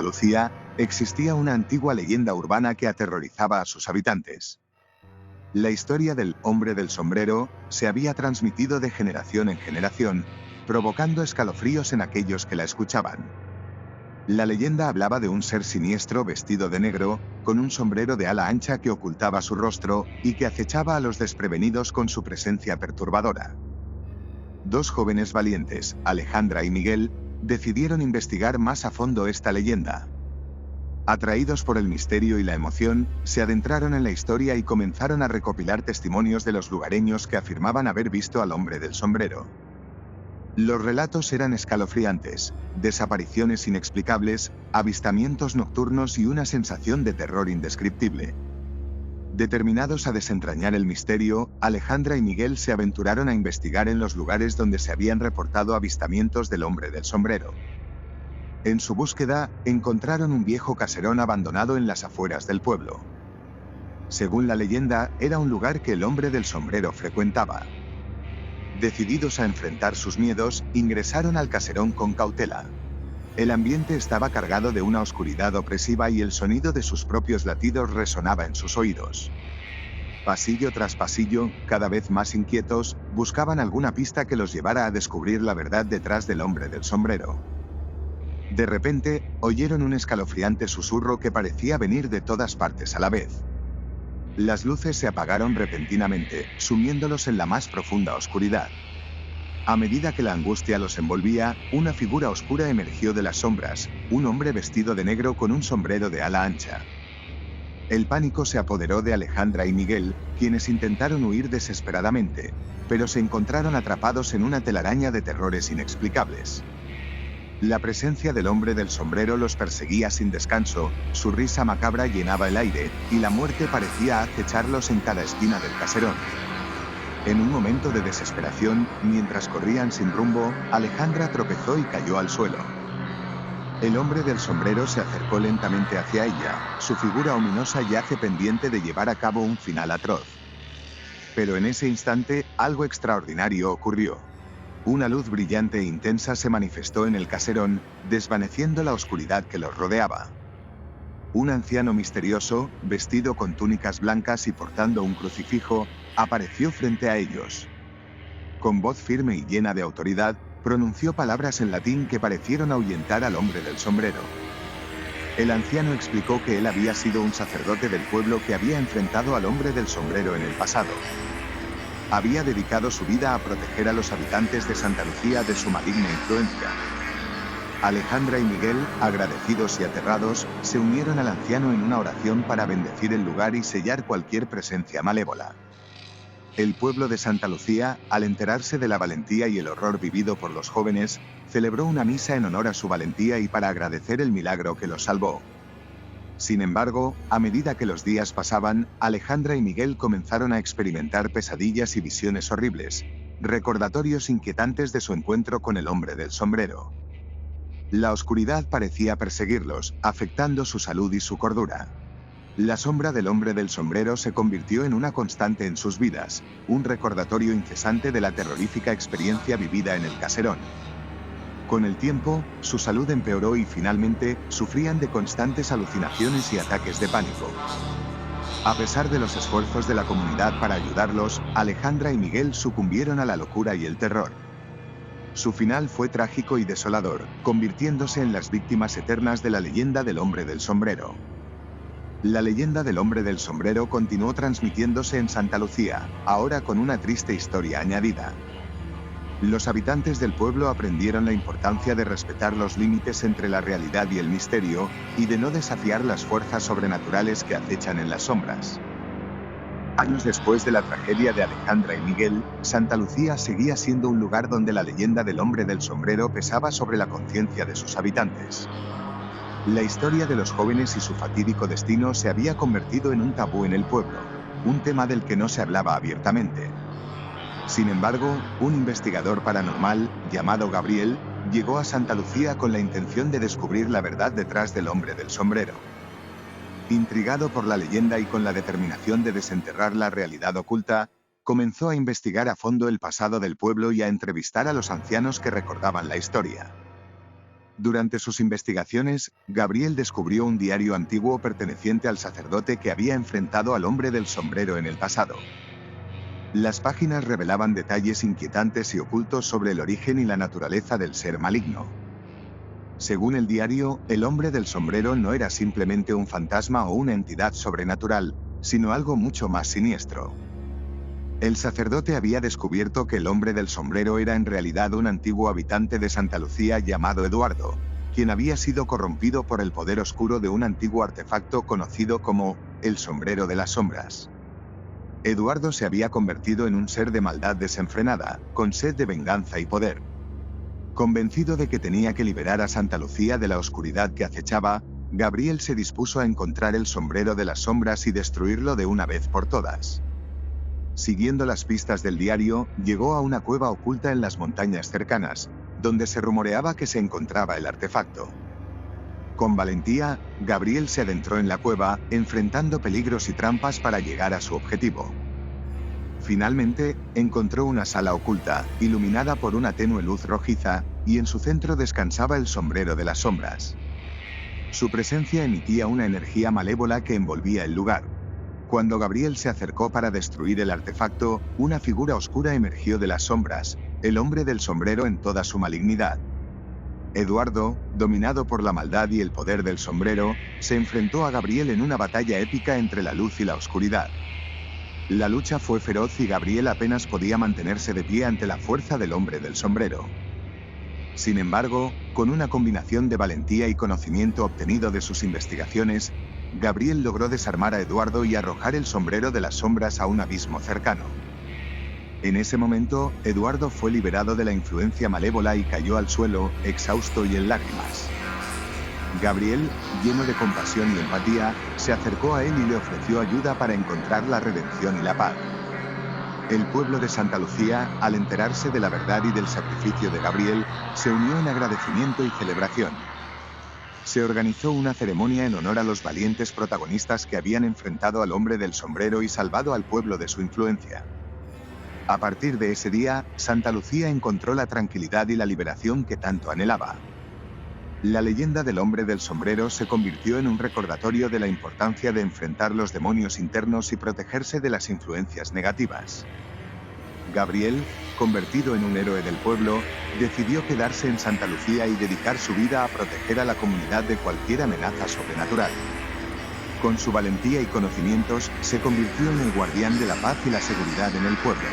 Lucía, existía una antigua leyenda urbana que aterrorizaba a sus habitantes. La historia del hombre del sombrero se había transmitido de generación en generación, provocando escalofríos en aquellos que la escuchaban. La leyenda hablaba de un ser siniestro vestido de negro, con un sombrero de ala ancha que ocultaba su rostro y que acechaba a los desprevenidos con su presencia perturbadora. Dos jóvenes valientes, Alejandra y Miguel, decidieron investigar más a fondo esta leyenda. Atraídos por el misterio y la emoción, se adentraron en la historia y comenzaron a recopilar testimonios de los lugareños que afirmaban haber visto al hombre del sombrero. Los relatos eran escalofriantes: desapariciones inexplicables, avistamientos nocturnos y una sensación de terror indescriptible. Determinados a desentrañar el misterio, Alejandra y Miguel se aventuraron a investigar en los lugares donde se habían reportado avistamientos del hombre del sombrero. En su búsqueda, encontraron un viejo caserón abandonado en las afueras del pueblo. Según la leyenda, era un lugar que el hombre del sombrero frecuentaba. Decididos a enfrentar sus miedos, ingresaron al caserón con cautela. El ambiente estaba cargado de una oscuridad opresiva y el sonido de sus propios latidos resonaba en sus oídos. Pasillo tras pasillo, cada vez más inquietos, buscaban alguna pista que los llevara a descubrir la verdad detrás del hombre del sombrero. De repente, oyeron un escalofriante susurro que parecía venir de todas partes a la vez. Las luces se apagaron repentinamente, sumiéndolos en la más profunda oscuridad. A medida que la angustia los envolvía, una figura oscura emergió de las sombras, un hombre vestido de negro con un sombrero de ala ancha. El pánico se apoderó de Alejandra y Miguel, quienes intentaron huir desesperadamente, pero se encontraron atrapados en una telaraña de terrores inexplicables. La presencia del hombre del sombrero los perseguía sin descanso, su risa macabra llenaba el aire, y la muerte parecía acecharlos en cada esquina del caserón. En un momento de desesperación, mientras corrían sin rumbo, Alejandra tropezó y cayó al suelo. El hombre del sombrero se acercó lentamente hacia ella, su figura ominosa yace pendiente de llevar a cabo un final atroz. Pero en ese instante, algo extraordinario ocurrió. Una luz brillante e intensa se manifestó en el caserón, desvaneciendo la oscuridad que los rodeaba. Un anciano misterioso, vestido con túnicas blancas y portando un crucifijo, apareció frente a ellos. Con voz firme y llena de autoridad, pronunció palabras en latín que parecieron ahuyentar al hombre del sombrero. El anciano explicó que él había sido un sacerdote del pueblo que había enfrentado al hombre del sombrero en el pasado. Había dedicado su vida a proteger a los habitantes de Santa Lucía de su maligna influencia. Alejandra y Miguel, agradecidos y aterrados, se unieron al anciano en una oración para bendecir el lugar y sellar cualquier presencia malévola. El pueblo de Santa Lucía, al enterarse de la valentía y el horror vivido por los jóvenes, celebró una misa en honor a su valentía y para agradecer el milagro que los salvó. Sin embargo, a medida que los días pasaban, Alejandra y Miguel comenzaron a experimentar pesadillas y visiones horribles, recordatorios inquietantes de su encuentro con el hombre del sombrero. La oscuridad parecía perseguirlos, afectando su salud y su cordura. La sombra del hombre del sombrero se convirtió en una constante en sus vidas, un recordatorio incesante de la terrorífica experiencia vivida en el caserón. Con el tiempo, su salud empeoró y finalmente, sufrían de constantes alucinaciones y ataques de pánico. A pesar de los esfuerzos de la comunidad para ayudarlos, Alejandra y Miguel sucumbieron a la locura y el terror. Su final fue trágico y desolador, convirtiéndose en las víctimas eternas de la leyenda del hombre del sombrero. La leyenda del hombre del sombrero continuó transmitiéndose en Santa Lucía, ahora con una triste historia añadida. Los habitantes del pueblo aprendieron la importancia de respetar los límites entre la realidad y el misterio, y de no desafiar las fuerzas sobrenaturales que acechan en las sombras. Años después de la tragedia de Alejandra y Miguel, Santa Lucía seguía siendo un lugar donde la leyenda del hombre del sombrero pesaba sobre la conciencia de sus habitantes. La historia de los jóvenes y su fatídico destino se había convertido en un tabú en el pueblo, un tema del que no se hablaba abiertamente. Sin embargo, un investigador paranormal, llamado Gabriel, llegó a Santa Lucía con la intención de descubrir la verdad detrás del hombre del sombrero. Intrigado por la leyenda y con la determinación de desenterrar la realidad oculta, comenzó a investigar a fondo el pasado del pueblo y a entrevistar a los ancianos que recordaban la historia. Durante sus investigaciones, Gabriel descubrió un diario antiguo perteneciente al sacerdote que había enfrentado al hombre del sombrero en el pasado. Las páginas revelaban detalles inquietantes y ocultos sobre el origen y la naturaleza del ser maligno. Según el diario, el hombre del sombrero no era simplemente un fantasma o una entidad sobrenatural, sino algo mucho más siniestro. El sacerdote había descubierto que el hombre del sombrero era en realidad un antiguo habitante de Santa Lucía llamado Eduardo, quien había sido corrompido por el poder oscuro de un antiguo artefacto conocido como el sombrero de las sombras. Eduardo se había convertido en un ser de maldad desenfrenada, con sed de venganza y poder. Convencido de que tenía que liberar a Santa Lucía de la oscuridad que acechaba, Gabriel se dispuso a encontrar el sombrero de las sombras y destruirlo de una vez por todas. Siguiendo las pistas del diario, llegó a una cueva oculta en las montañas cercanas, donde se rumoreaba que se encontraba el artefacto. Con valentía, Gabriel se adentró en la cueva, enfrentando peligros y trampas para llegar a su objetivo. Finalmente, encontró una sala oculta, iluminada por una tenue luz rojiza, y en su centro descansaba el sombrero de las sombras. Su presencia emitía una energía malévola que envolvía el lugar. Cuando Gabriel se acercó para destruir el artefacto, una figura oscura emergió de las sombras, el hombre del sombrero en toda su malignidad. Eduardo, dominado por la maldad y el poder del sombrero, se enfrentó a Gabriel en una batalla épica entre la luz y la oscuridad. La lucha fue feroz y Gabriel apenas podía mantenerse de pie ante la fuerza del hombre del sombrero. Sin embargo, con una combinación de valentía y conocimiento obtenido de sus investigaciones, Gabriel logró desarmar a Eduardo y arrojar el sombrero de las sombras a un abismo cercano. En ese momento, Eduardo fue liberado de la influencia malévola y cayó al suelo, exhausto y en lágrimas. Gabriel, lleno de compasión y empatía, se acercó a él y le ofreció ayuda para encontrar la redención y la paz. El pueblo de Santa Lucía, al enterarse de la verdad y del sacrificio de Gabriel, se unió en agradecimiento y celebración. Se organizó una ceremonia en honor a los valientes protagonistas que habían enfrentado al hombre del sombrero y salvado al pueblo de su influencia. A partir de ese día, Santa Lucía encontró la tranquilidad y la liberación que tanto anhelaba. La leyenda del hombre del sombrero se convirtió en un recordatorio de la importancia de enfrentar los demonios internos y protegerse de las influencias negativas. Gabriel, convertido en un héroe del pueblo, decidió quedarse en Santa Lucía y dedicar su vida a proteger a la comunidad de cualquier amenaza sobrenatural. Con su valentía y conocimientos, se convirtió en el guardián de la paz y la seguridad en el pueblo.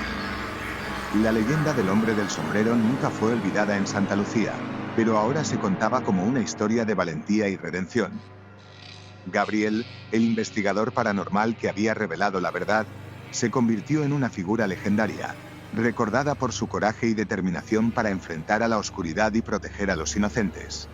La leyenda del hombre del sombrero nunca fue olvidada en Santa Lucía, pero ahora se contaba como una historia de valentía y redención. Gabriel, el investigador paranormal que había revelado la verdad, se convirtió en una figura legendaria, recordada por su coraje y determinación para enfrentar a la oscuridad y proteger a los inocentes.